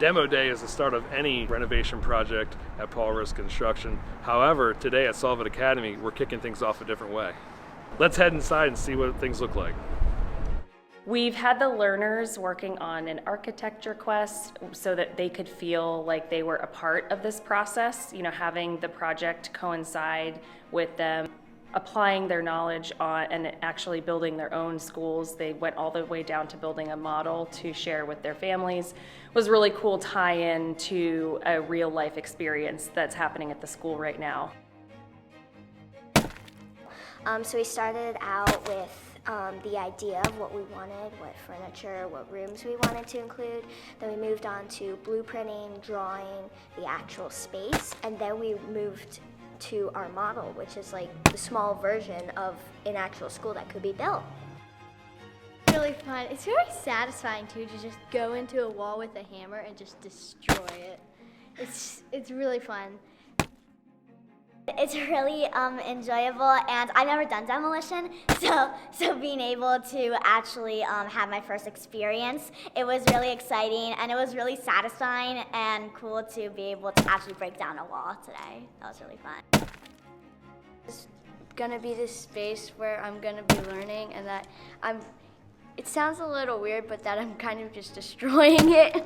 Demo day is the start of any renovation project at Paul Risk Construction. However, today at Solvit Academy, we're kicking things off a different way. Let's head inside and see what things look like. We've had the learners working on an architecture quest so that they could feel like they were a part of this process, having the project coincide with them applying their knowledge on and actually building their own schools. They went all the way down to building a model to share with their families. It was a really cool tie-in to a real life experience that's happening at the school right now. So we started out with the idea of what we wanted, what furniture, what rooms we wanted to include. Then we moved on to blueprinting, drawing the actual space, and then we moved to our model, which is like the small version of an actual school that could be built. Really fun. It's very satisfying too to just go into a wall with a hammer and just destroy it. It's really fun. It's really enjoyable, and I've never done demolition, so being able to actually have my first experience, it was really exciting, and it was really satisfying and cool to be able to actually break down a wall today. That was really fun. It's gonna be this space where I'm gonna be learning, and that it sounds a little weird, but that I'm kind of just destroying it.